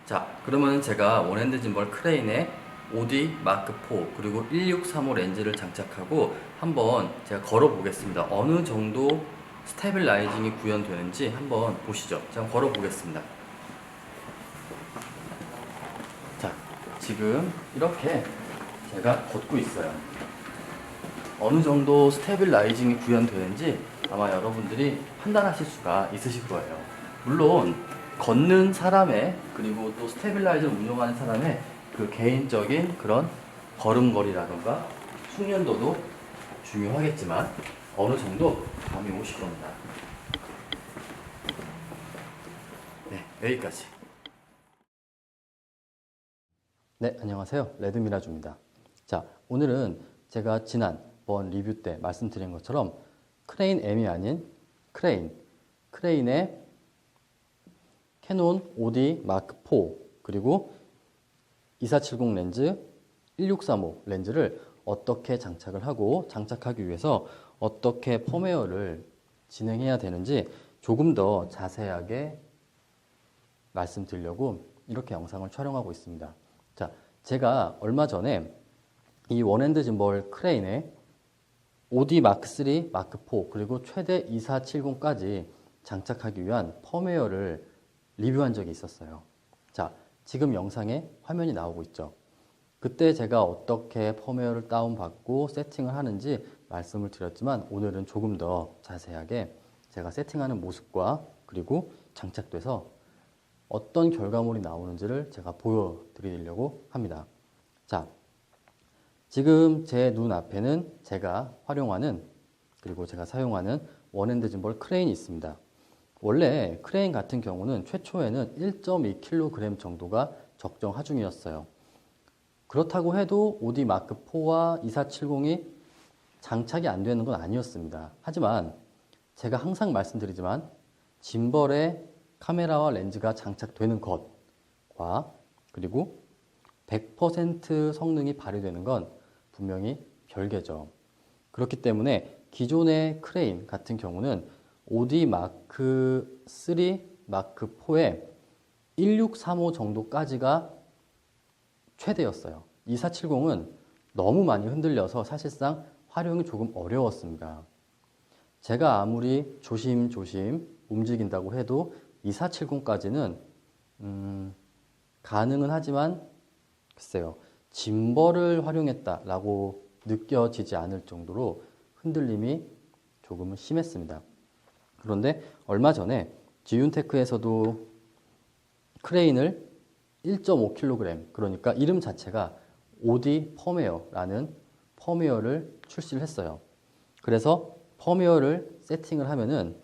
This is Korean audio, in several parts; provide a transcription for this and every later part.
자, 그러면 제가 원핸드 짐벌 크레인에 OD 마크 4 그리고 1635 렌즈를 장착하고 한번 제가 걸어 보겠습니다. 어느 정도 스테빌라이징이 구현되는지 한번 보시죠. 제가 걸어 보겠습니다. 자, 지금 이렇게 제가 걷고 있어요. 어느 정도 스테빌라이징이 구현되는지 아마 여러분들이 판단하실 수가 있으실 거예요. 물론 걷는 사람의 그리고 또 스테빌라이저를 운용하는 사람의 그 개인적인 그런 걸음걸이라던가 숙련도도 중요하겠지만 어느 정도 감이 오실 겁니다. 네, 여기까지. 네, 안녕하세요. 레드미라주입니다. 자, 오늘은 제가 지난번 리뷰 때 말씀드린 것처럼 크레인 M이 아닌 크레인의 캐논 OD 마크 4 그리고 2470 렌즈 1635 렌즈를 어떻게 장착을 하고 장착하기 위해서 어떻게 펌웨어를 진행해야 되는지 조금 더 자세하게 말씀드리려고 이렇게 영상을 촬영하고 있습니다. 자, 제가 얼마 전에 이 원핸드 짐벌 크레인의 OD 마크 3, 마크 4 그리고 최대 2470까지 장착하기 위한 펌웨어를 리뷰한 적이 있었어요. 자, 지금 영상에 화면이 나오고 있죠. 그때 제가 어떻게 펌웨어를 다운받고 세팅을 하는지 말씀을 드렸지만 오늘은 조금 더 자세하게 제가 세팅하는 모습과 그리고 장착돼서 어떤 결과물이 나오는지를 제가 보여드리려고 합니다. 자, 지금 제 눈앞에는 제가 활용하는 그리고 제가 사용하는 원핸드 짐벌 크레인이 있습니다. 원래 크레인 같은 경우는 최초에는 1.2kg 정도가 적정 하중이었어요. 그렇다고 해도 OD 마크 4와 2470이 장착이 안 되는 건 아니었습니다. 하지만 제가 항상 말씀드리지만 짐벌에 카메라와 렌즈가 장착되는 것과 그리고 100% 성능이 발휘되는 건 분명히 별개죠. 그렇기 때문에 기존의 크레인 같은 경우는 OD 마크 3, 마크 4에 1635 정도까지가 최대였어요. 2470은 너무 많이 흔들려서 사실상 활용이 조금 어려웠습니다. 제가 아무리 조심조심 움직인다고 해도 2470까지는 가능은 하지만 글쎄요. 짐벌을 활용했다라고 느껴지지 않을 정도로 흔들림이 조금은 심했습니다. 그런데 얼마 전에 지윤테크에서도 크레인을 1.5kg, 그러니까 이름 자체가 OD 펌웨어라는 펌웨어를 출시를 했어요. 그래서 펌웨어를 세팅을 하면은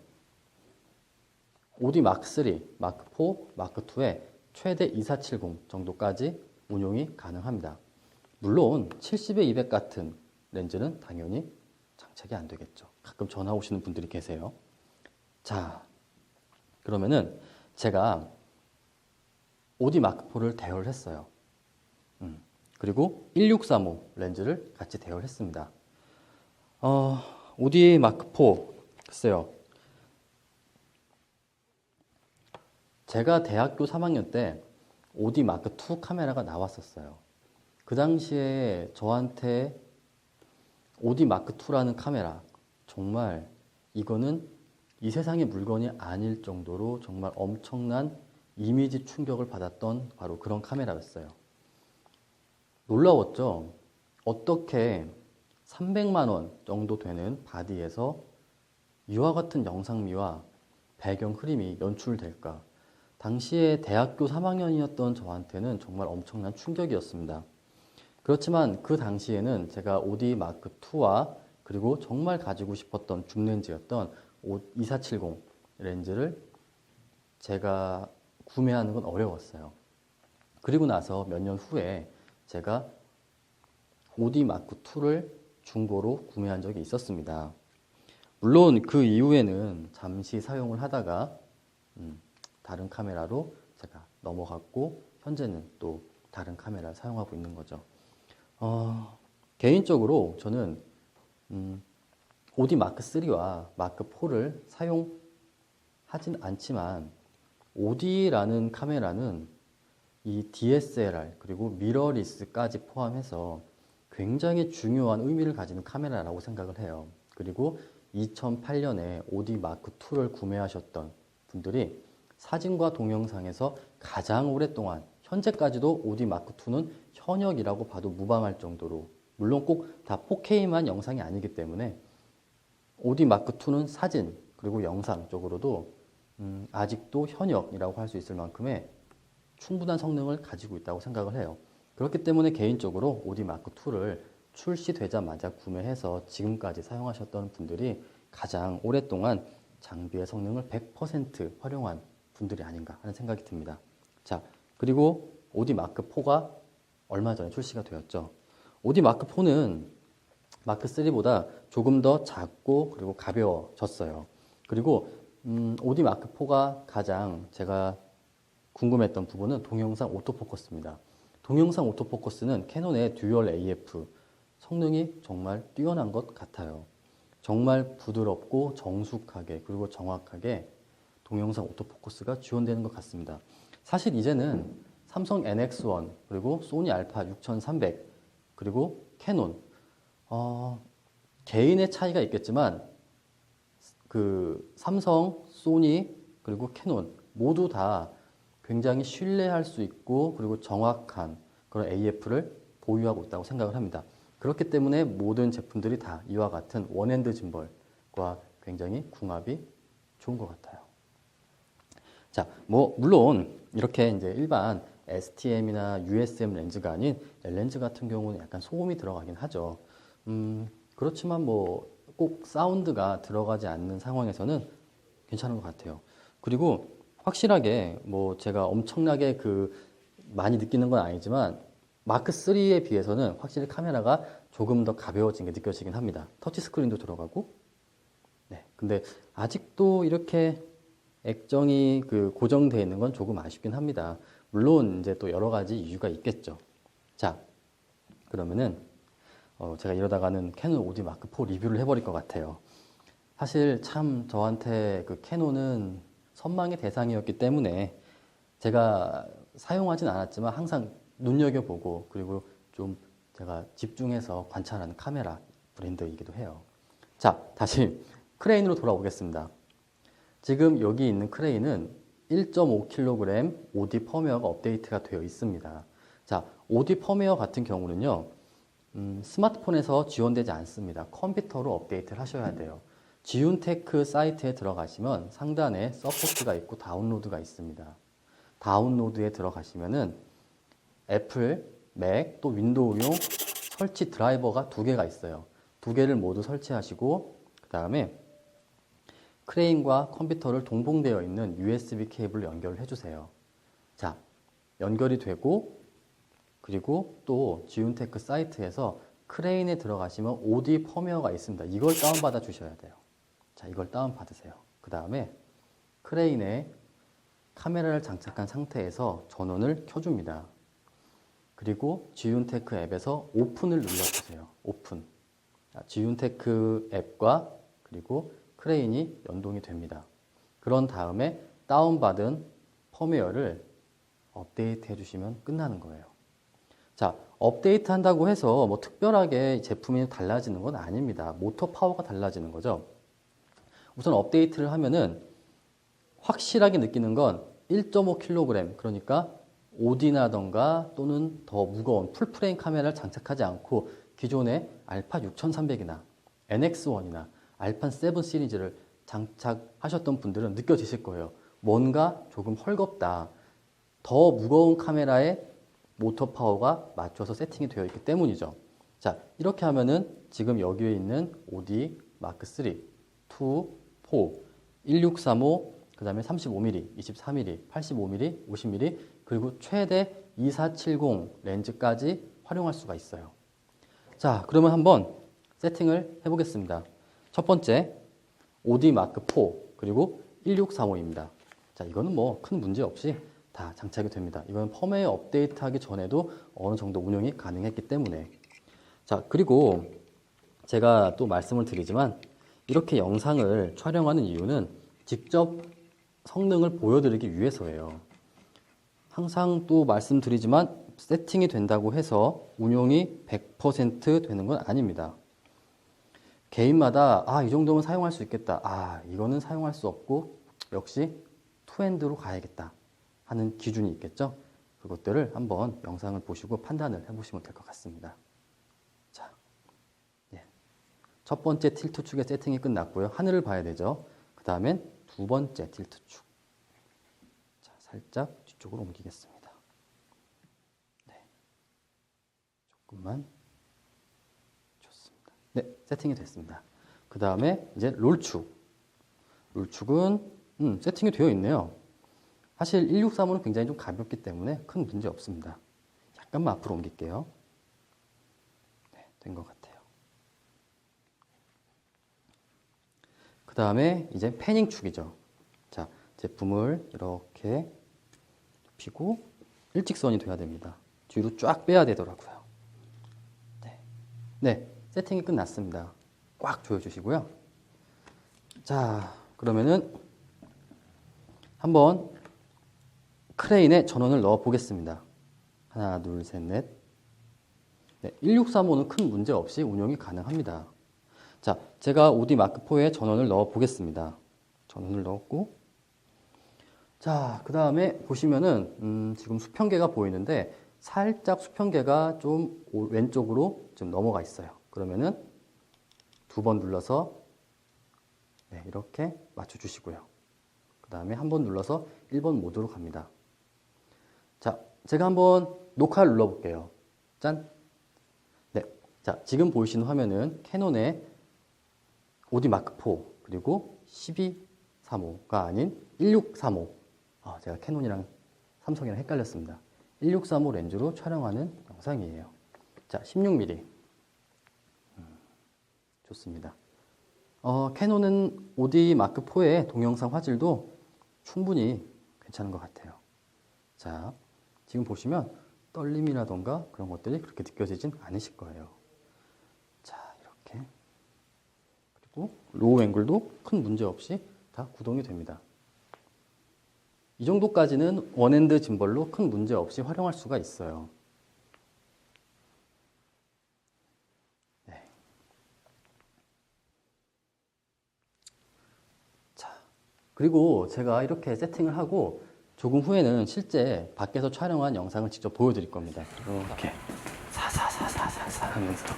OD 마크 3, 마크 4, 마크 2에 최대 2470 정도까지 운용이 가능합니다. 물론 70에 200 같은 렌즈는 당연히 장착이 안 되겠죠. 가끔 전화 오시는 분들이 계세요. 자, 그러면은 제가 OD 마크 4를 대여를 했어요. 그리고 1635 렌즈를 같이 대여를 했습니다. OD 마크 4, 글쎄요. 제가 대학교 3학년 때 OD 마크 2 카메라가 나왔었어요. 그 당시에 저한테 OD 마크 2라는 카메라, 정말 이거는 이 세상의 물건이 아닐 정도로 정말 엄청난 이미지 충격을 받았던 바로 그런 카메라였어요. 놀라웠죠? 어떻게 300만 원 정도 되는 바디에서 이와 같은 영상미와 배경 흐림이 연출될까? 당시에 대학교 3학년이었던 저한테는 정말 엄청난 충격이었습니다. 그렇지만 그 당시에는 제가 OD 마크 2와 그리고 정말 가지고 싶었던 줌렌즈였던 2470 렌즈를 제가 구매하는 건 어려웠어요. 그리고 나서 몇 년 후에 제가 OD 마크 2를 중고로 구매한 적이 있었습니다. 물론 그 이후에는 잠시 사용을 하다가 다른 카메라로 제가 넘어갔고 현재는 또 다른 카메라를 사용하고 있는 거죠. 개인적으로 저는 OD 마크 3와 마크 4를 사용하진 않지만 OD라는 카메라는 이 DSLR 그리고 미러리스까지 포함해서 굉장히 중요한 의미를 가지는 카메라라고 생각을 해요. 그리고 2008년에 오디 마크 2를 구매하셨던 분들이 사진과 동영상에서 가장 오랫동안 현재까지도 오디 마크 2는 현역이라고 봐도 무방할 정도로, 물론 꼭 다 4K만 영상이 아니기 때문에 오디 마크 2는 사진 그리고 영상 쪽으로도 아직도 현역이라고 할 수 있을 만큼의 충분한 성능을 가지고 있다고 생각을 해요. 그렇기 때문에 개인적으로 오디 마크 2를 출시되자마자 구매해서 지금까지 사용하셨던 분들이 가장 오랫동안 장비의 성능을 100% 활용한 분들이 아닌가 하는 생각이 듭니다. 자, 그리고 오디 마크 4가 얼마 전에 출시가 되었죠. 오디 마크 4는 마크 3보다 조금 더 작고 그리고 가벼워졌어요. 그리고 오디 마크 4가 가장 제가 궁금했던 부분은 동영상 오토포커스입니다. 동영상 오토포커스는 캐논의 듀얼 AF 성능이 정말 뛰어난 것 같아요. 정말 부드럽고 정숙하게 그리고 정확하게 동영상 오토포커스가 지원되는 것 같습니다. 사실 이제는 삼성 NX1 그리고 소니 알파 6300 그리고 캐논 개인의 차이가 있겠지만 그 삼성, 소니 그리고 캐논 모두 다 굉장히 신뢰할 수 있고 그리고 정확한 그런 AF를 보유하고 있다고 생각을 합니다. 그렇기 때문에 모든 제품들이 다 이와 같은 원핸드 짐벌과 굉장히 궁합이 좋은 것 같아요. 자, 물론 이렇게 이제 일반 STM이나 USM 렌즈가 아닌 렌즈 같은 경우는 약간 소음이 들어가긴 하죠. 그렇지만 꼭 사운드가 들어가지 않는 상황에서는 괜찮은 것 같아요. 그리고 확실하게 제가 엄청나게 많이 느끼는 건 아니지만 마크 3에 비해서는 확실히 카메라가 조금 더 가벼워진 게 느껴지긴 합니다. 터치 스크린도 들어가고. 네. 근데 아직도 이렇게 액정이 고정되어 있는 건 조금 아쉽긴 합니다. 물론 이제 또 여러 가지 이유가 있겠죠. 자, 그러면은 제가 이러다가는 캐논 오디 마크 4 리뷰를 해버릴 것 같아요. 사실 참 저한테 캐논은 선망의 대상이었기 때문에 제가 사용하진 않았지만 항상 눈여겨보고 그리고 좀 제가 집중해서 관찰하는 카메라 브랜드이기도 해요. 자, 다시 크레인으로 돌아오겠습니다. 지금 여기 있는 크레인은 1.5kg 오디 펌웨어가 업데이트가 되어 있습니다. 자, 오디 펌웨어 같은 경우는요, 스마트폰에서 지원되지 않습니다. 컴퓨터로 업데이트를 하셔야 돼요. 지윤테크 사이트에 들어가시면 상단에 서포트가 있고 다운로드가 있습니다. 다운로드에 들어가시면은 애플, 맥, 또 윈도우용 설치 드라이버가 2개가 있어요. 2개를 모두 설치하시고 그 다음에 크레인과 컴퓨터를 동봉되어 있는 USB 케이블을 연결을 해주세요. 자, 연결이 되고 그리고 또 지윤테크 사이트에서 크레인에 들어가시면 오디 펌웨어가 있습니다. 이걸 다운받아 주셔야 돼요. 자, 이걸 다운받으세요. 그 다음에 크레인에 카메라를 장착한 상태에서 전원을 켜줍니다. 그리고 지윤테크 앱에서 오픈을 눌러주세요. 오픈. 지윤테크 앱과 그리고 크레인이 연동이 됩니다. 그런 다음에 다운받은 펌웨어를 업데이트 해주시면 끝나는 거예요. 자, 업데이트 한다고 해서 특별하게 제품이 달라지는 건 아닙니다. 모터 파워가 달라지는 거죠. 우선 업데이트를 하면은 확실하게 느끼는 건 1.5kg, 그러니까 오디나던가 또는 더 무거운 풀프레임 카메라를 장착하지 않고 기존의 알파 6300이나 NX1이나 알파 7 시리즈를 장착하셨던 분들은 느껴지실 거예요. 뭔가 조금 헐겁다. 더 무거운 카메라에 모터 파워가 맞춰서 세팅이 되어 있기 때문이죠. 자, 이렇게 하면은 지금 여기에 있는 오디 마크 3, 2, 4, 1635, 그 다음에 35mm, 24mm, 85mm, 50mm, 그리고 최대 2470 렌즈까지 활용할 수가 있어요. 자, 그러면 한번 세팅을 해보겠습니다. 첫 번째, 오디 마크 4, 그리고 1635입니다. 자, 이거는 큰 문제 없이 다 장착이 됩니다. 이건 펌웨어 업데이트 하기 전에도 어느 정도 운영이 가능했기 때문에. 자, 그리고 제가 또 말씀을 드리지만 이렇게 영상을 촬영하는 이유는 직접 성능을 보여드리기 위해서예요. 항상 또 말씀드리지만 세팅이 된다고 해서 운용이 100% 되는 건 아닙니다. 개인마다 이 정도면 사용할 수 있겠다. 이거는 사용할 수 없고 역시 투핸드로 가야겠다 하는 기준이 있겠죠. 그것들을 한번 영상을 보시고 판단을 해보시면 될 것 같습니다. 자, 첫 번째 틸트 축의 세팅이 끝났고요. 하늘을 봐야 되죠. 그 다음엔 두 번째 틸트 축. 자, 살짝 뒤쪽으로 옮기겠습니다. 조금만. 좋습니다. 네, 세팅이 됐습니다. 그 다음에 이제 롤축. 롤축은 세팅이 되어 있네요. 사실 163호는 굉장히 좀 가볍기 때문에 큰 문제 없습니다. 약간만 앞으로 옮길게요. 네, 된 것 같아요. 그 다음에 이제 패닝축이죠. 자, 제품을 이렇게 눕히고 일직선이 돼야 됩니다. 뒤로 쫙 빼야 되더라고요. 네, 세팅이 끝났습니다. 꽉 조여주시고요. 자, 그러면은 한번 크레인에 전원을 넣어 보겠습니다. 하나, 둘, 셋, 넷. 네, 1635는 큰 문제 없이 운용이 가능합니다. 자, 제가 OD 마크4에 전원을 넣어 보겠습니다. 전원을 넣었고, 자, 그 다음에 보시면은 지금 수평계가 보이는데 살짝 수평계가 좀 왼쪽으로 좀 넘어가 있어요. 그러면은 두 번 눌러서 이렇게 맞춰주시고요. 그 다음에 한 번 눌러서 1번 모드로 갑니다. 자, 제가 한번 녹화를 눌러볼게요. 짠! 네. 자, 지금 보이시는 화면은 캐논의 OD 마크4 그리고 1235가 아닌 1635. 제가 캐논이랑 삼성이랑 헷갈렸습니다. 1635 렌즈로 촬영하는 영상이에요. 자, 16mm. 좋습니다. 캐논은 OD 마크4의 동영상 화질도 충분히 괜찮은 것 같아요. 자, 지금 보시면 떨림이라던가 그런 것들이 그렇게 느껴지진 않으실 거예요. 자, 이렇게. 그리고 로우 앵글도 큰 문제 없이 다 구동이 됩니다. 이 정도까지는 원핸드 짐벌로 큰 문제 없이 활용할 수가 있어요. 네. 자, 그리고 제가 이렇게 세팅을 하고 조금 후에는 실제 밖에서 촬영한 영상을 직접 보여드릴 겁니다. 이렇게 사사사사사사 하면서.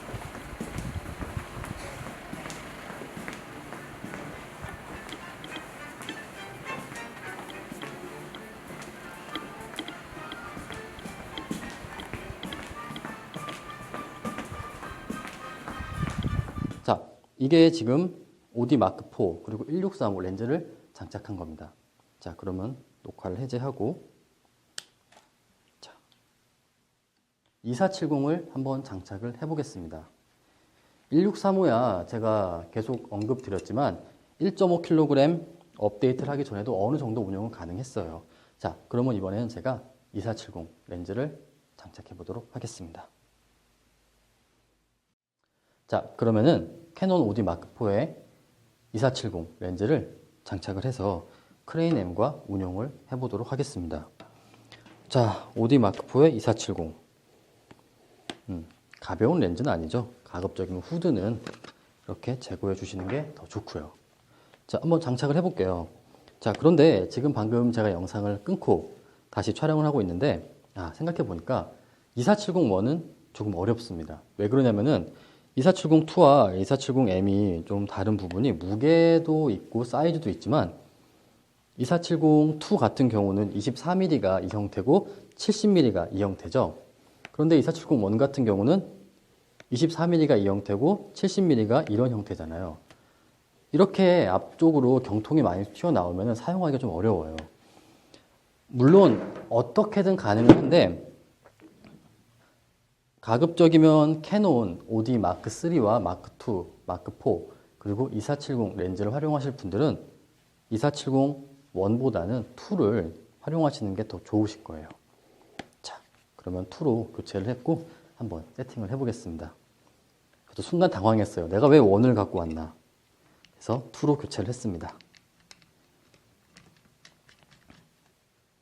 자, 이게 지금 OD 마크4 그리고 1635 렌즈를 장착한 겁니다. 자, 그러면 녹화를 해제하고 자, 2470을 한번 장착을 해보겠습니다. 1635야 제가 계속 언급드렸지만 1.5kg 업데이트를 하기 전에도 어느 정도 운영은 가능했어요. 자, 그러면 이번에는 제가 2470 렌즈를 장착해 보도록 하겠습니다. 자, 그러면은 캐논 OD 마크4에 2470 렌즈를 장착을 해서 크레인 M과 운용을 해보도록 하겠습니다. 자, OD 마크4에 2470. 가벼운 렌즈는 아니죠. 가급적이면 후드는 이렇게 제거해 주시는 게 더 좋고요. 자, 한번 장착을 해볼게요. 자, 그런데 지금 방금 제가 영상을 끊고 다시 촬영을 하고 있는데 생각해 보니까 2470-1은 조금 어렵습니다. 왜 그러냐면은 2470-2와 2470M이 좀 다른 부분이 무게도 있고 사이즈도 있지만 2470-2 같은 경우는 24mm가 이 형태고 70mm가 이 형태죠. 그런데 2470-1 같은 경우는 24mm가 이 형태고 70mm가 이런 형태잖아요. 이렇게 앞쪽으로 경통이 많이 튀어나오면 사용하기가 좀 어려워요. 물론 어떻게든 가능은 한데 가급적이면 캐논 OD 마크3와 마크2, 마크4 그리고 2470 렌즈를 활용하실 분들은 2470-1보다는 2를 활용하시는 게 더 좋으실 거예요. 자, 그러면 2로 교체를 했고 한번 세팅을 해보겠습니다. 저도 순간 당황했어요. 내가 왜 1을 갖고 왔나. 그래서 2로 교체를 했습니다.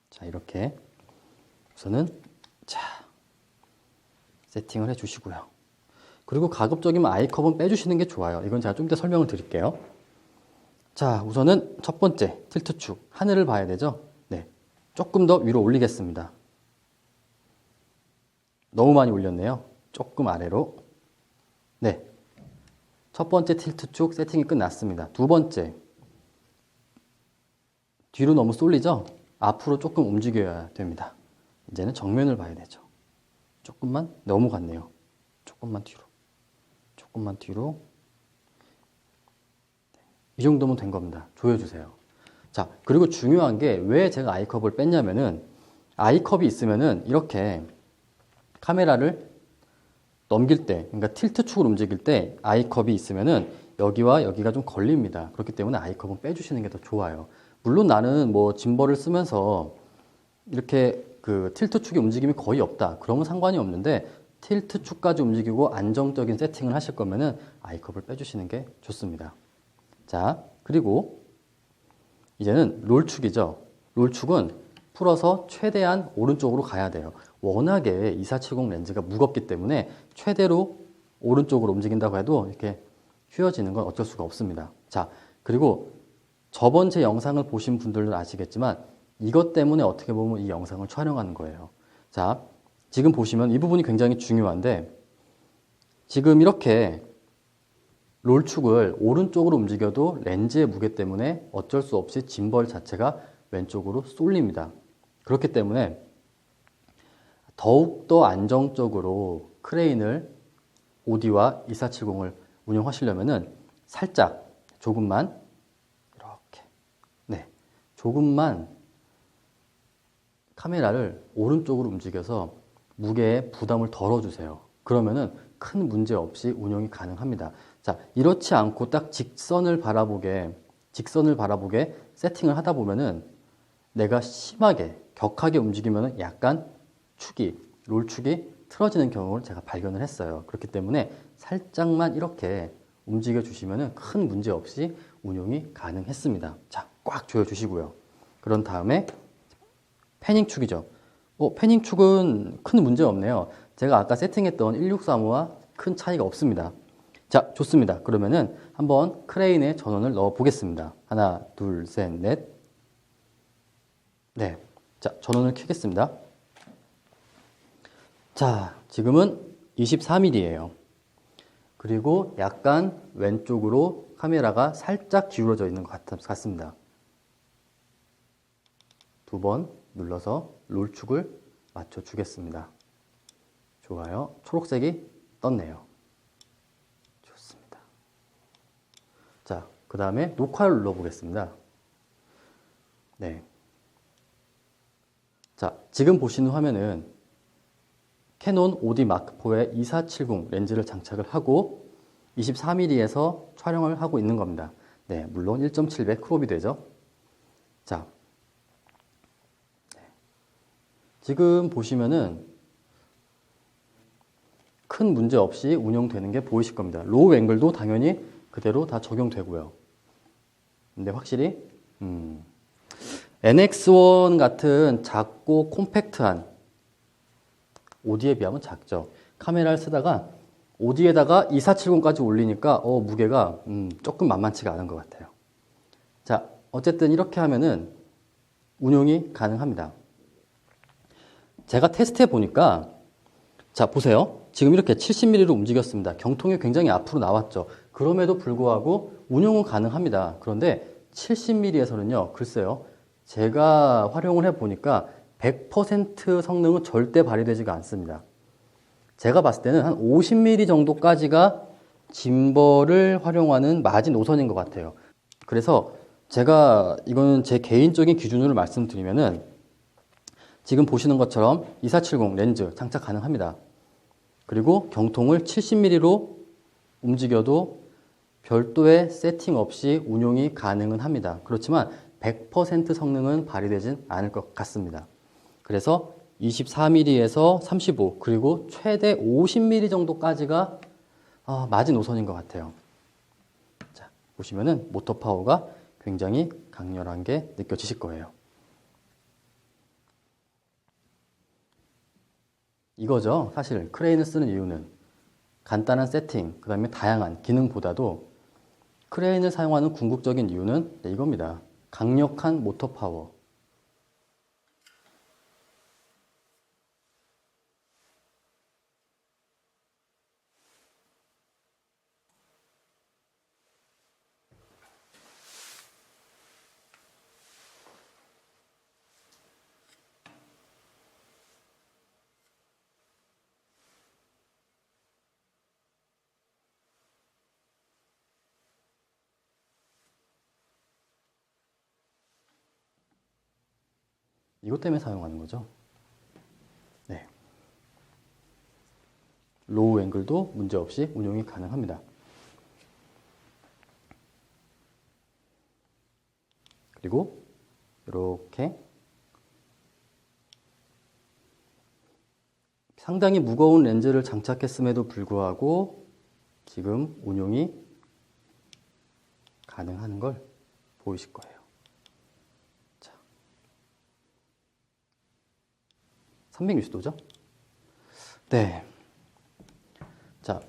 자, 이렇게 우선은 자 세팅을 해주시고요. 그리고 가급적이면 아이컵은 빼주시는 게 좋아요. 이건 제가 좀 이따 설명을 드릴게요. 자, 우선은 첫 번째 틸트축 하늘을 봐야 되죠. 네, 조금 더 위로 올리겠습니다. 너무 많이 올렸네요. 조금 아래로. 네, 첫 번째 틸트축 세팅이 끝났습니다. 두 번째, 뒤로 너무 쏠리죠? 앞으로 조금 움직여야 됩니다. 이제는 정면을 봐야 되죠. 조금만 너무 갔네요. 조금만 뒤로. 조금만 뒤로. 이 정도면 된 겁니다. 조여주세요. 자, 그리고 중요한 게 왜 제가 아이컵을 뺐냐면은 아이컵이 있으면은 이렇게 카메라를 넘길 때, 그러니까 틸트 축을 움직일 때 아이컵이 있으면은 여기와 여기가 좀 걸립니다. 그렇기 때문에 아이컵은 빼주시는 게 더 좋아요. 물론 나는 뭐 짐벌을 쓰면서 이렇게 그 틸트 축의 움직임이 거의 없다. 그러면 상관이 없는데 틸트 축까지 움직이고 안정적인 세팅을 하실 거면은 아이컵을 빼주시는 게 좋습니다. 자, 그리고 이제는 롤축이죠. 롤축은 풀어서 최대한 오른쪽으로 가야 돼요. 워낙에 2470 렌즈가 무겁기 때문에 최대로 오른쪽으로 움직인다고 해도 이렇게 휘어지는 건 어쩔 수가 없습니다. 자, 그리고 저번 제 영상을 보신 분들은 아시겠지만 이것 때문에 어떻게 보면 이 영상을 촬영하는 거예요. 자, 지금 보시면 이 부분이 굉장히 중요한데 지금 이렇게 롤축을 오른쪽으로 움직여도 렌즈의 무게 때문에 어쩔 수 없이 짐벌 자체가 왼쪽으로 쏠립니다. 그렇기 때문에 더욱더 안정적으로 크레인을 오디와 2470을 운영하시려면은 살짝 조금만 이렇게 조금만 카메라를 오른쪽으로 움직여서 무게에 부담을 덜어주세요. 그러면은 큰 문제 없이 운영이 가능합니다. 자, 이렇지 않고 딱 직선을 바라보게 세팅을 하다 보면은 내가 심하게 격하게 움직이면은 약간 롤축이 틀어지는 경우를 제가 발견을 했어요. 그렇기 때문에 살짝만 이렇게 움직여 주시면은 큰 문제 없이 운용이 가능했습니다. 자, 꽉 조여 주시고요. 그런 다음에 패닝축이죠. 패닝축은 큰 문제 없네요. 제가 아까 세팅했던 1635와 큰 차이가 없습니다. 자, 좋습니다. 그러면은 한번 크레인에 전원을 넣어 보겠습니다. 하나, 둘, 셋, 넷. 네. 자, 전원을 켜겠습니다. 자, 지금은 24mm예요. 그리고 약간 왼쪽으로 카메라가 살짝 기울어져 있는 것 같습니다. 두 번 눌러서 롤축을 맞춰주겠습니다. 좋아요. 초록색이 떴네요. 좋습니다. 자, 그 다음에 녹화를 눌러보겠습니다. 네. 자, 지금 보시는 화면은 캐논 5D 마크4에 2470 렌즈를 장착을 하고 24mm에서 촬영을 하고 있는 겁니다. 네, 물론 1.7배 크롭이 되죠. 자, 지금 보시면은 큰 문제 없이 운영되는 게 보이실 겁니다. 로우 앵글도 당연히 그대로 다 적용되고요. 근데 확실히 NX1 같은 작고 콤팩트한 오디에 비하면 작죠. 카메라를 쓰다가 오디에다가 2470까지 올리니까 무게가 조금 만만치가 않은 것 같아요. 자, 어쨌든 이렇게 하면은 운용이 가능합니다. 제가 테스트해 보니까 자, 보세요. 지금 이렇게 70mm로 움직였습니다. 경통이 굉장히 앞으로 나왔죠. 그럼에도 불구하고 운용은 가능합니다. 그런데 70mm에서는요, 글쎄요, 제가 활용을 해보니까 100% 성능은 절대 발휘되지가 않습니다. 제가 봤을 때는 한 50mm 정도까지가 짐벌을 활용하는 마지노선인 것 같아요. 그래서 제가 이거는 제 개인적인 기준으로 말씀드리면은 지금 보시는 것처럼 2470 렌즈 장착 가능합니다. 그리고 경통을 70mm로 움직여도 별도의 세팅 없이 운용이 가능은 합니다. 그렇지만 100% 성능은 발휘되진 않을 것 같습니다. 그래서 24mm에서 35 그리고 최대 50mm 정도까지가 마지노선인 것 같아요. 자, 보시면은 모터 파워가 굉장히 강렬한 게 느껴지실 거예요. 이거죠. 사실 크레인을 쓰는 이유는 간단한 세팅, 그 다음에 다양한 기능보다도 크레인을 사용하는 궁극적인 이유는 이겁니다. 강력한 모터 파워. 이것 때문에 사용하는 거죠. 네. 로우 앵글도 문제없이 운용이 가능합니다. 그리고 이렇게 상당히 무거운 렌즈를 장착했음에도 불구하고 지금 운용이 가능한 걸 보이실 거예요. 자, 360도죠? 네. 자,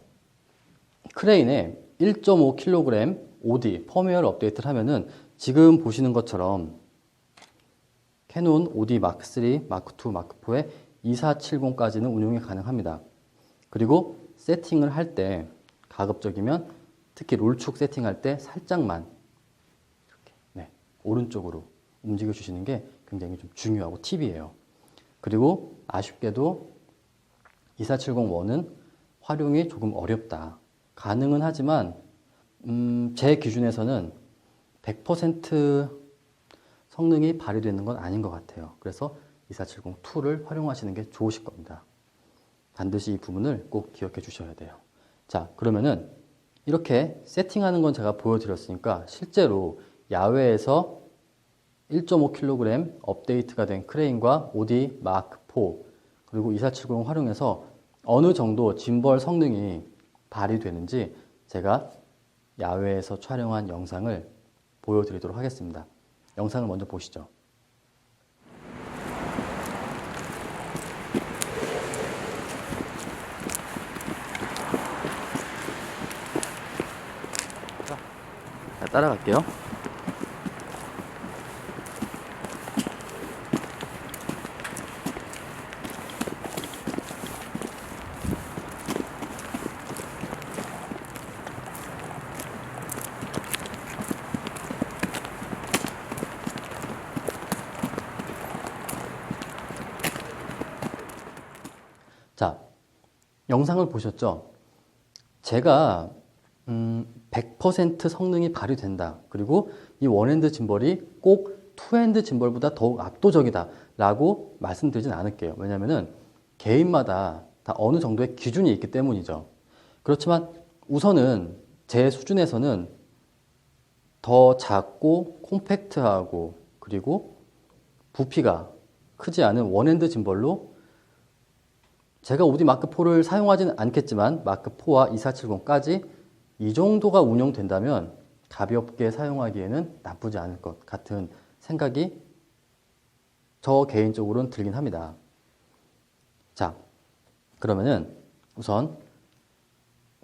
크레인에 1.5kg OD 펌웨어 업데이트를 하면은 지금 보시는 것처럼 캐논 OD 마크3, 마크2, 마크4에 2470까지는 운용이 가능합니다. 그리고 세팅을 할 때 가급적이면 특히 롤축 세팅할 때 살짝만 이렇게 오른쪽으로 움직여 주시는 게 굉장히 좀 중요하고 팁이에요. 그리고 아쉽게도 24701은 활용이 조금 어렵다. 가능은 하지만 제 기준에서는 100% 성능이 발휘되는 건 아닌 것 같아요. 그래서 2470-2를 활용하시는 게 좋으실 겁니다. 반드시 이 부분을 꼭 기억해 주셔야 돼요. 자, 그러면은 이렇게 세팅하는 건 제가 보여드렸으니까 실제로 야외에서 1.5kg 업데이트가 된 크레인과 OD 마크4 그리고 2470 활용해서 어느 정도 짐벌 성능이 발휘되는지 제가 야외에서 촬영한 영상을 보여드리도록 하겠습니다. 영상을 먼저 보시죠. 자, 따라갈게요. 자, 영상을 보셨죠? 제가 100% 성능이 발휘된다. 그리고 이 원핸드 짐벌이 꼭 투핸드 짐벌보다 더욱 압도적이다 라고 말씀드리진 않을게요. 왜냐하면 개인마다 다 어느 정도의 기준이 있기 때문이죠. 그렇지만 우선은 제 수준에서는 더 작고 콤팩트하고 그리고 부피가 크지 않은 원핸드 짐벌로 제가 오디 마크4를 사용하지는 않겠지만 마크4와 2470까지 이 정도가 운영된다면 가볍게 사용하기에는 나쁘지 않을 것 같은 생각이 저 개인적으로는 들긴 합니다. 자, 그러면은 우선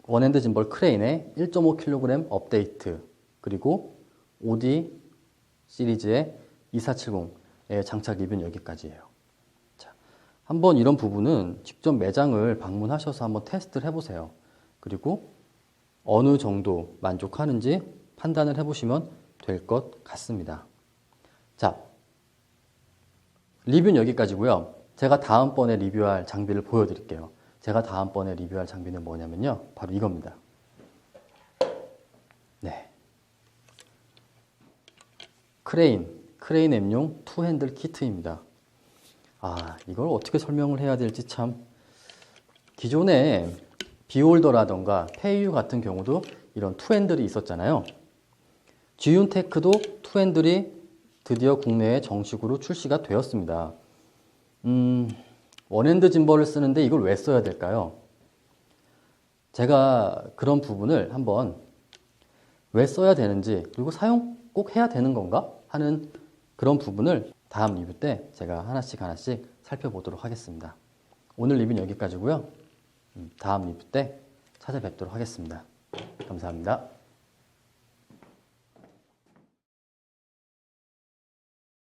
원핸드 짐벌 크레인의 1.5kg 업데이트 그리고 OD 시리즈의 2470의 장착 리뷰는 여기까지예요. 자, 한번 이런 부분은 직접 매장을 방문하셔서 한번 테스트를 해보세요. 그리고 어느 정도 만족하는지 판단을 해보시면 될 것 같습니다. 자, 리뷰는 여기까지고요. 제가 다음번에 리뷰할 장비를 보여드릴게요. 제가 다음번에 리뷰할 장비는 뭐냐면요. 바로 이겁니다. 네. 크레인 M용 투핸들 키트입니다. 아, 이걸 어떻게 설명을 해야 될지 참. 기존에 비홀더라던가 페이유 같은 경우도 이런 투핸들이 있었잖아요. 지윤테크도 투핸들이 드디어 국내에 정식으로 출시가 되었습니다. 원핸드 짐벌을 쓰는데 이걸 왜 써야 될까요? 제가 그런 부분을 한번 왜 써야 되는지 그리고 사용 꼭 해야 되는 건가 하는 그런 부분을 다음 리뷰 때 제가 하나씩 살펴보도록 하겠습니다. 오늘 리뷰는 여기까지고요. 다음 리뷰 때 찾아뵙도록 하겠습니다. 감사합니다.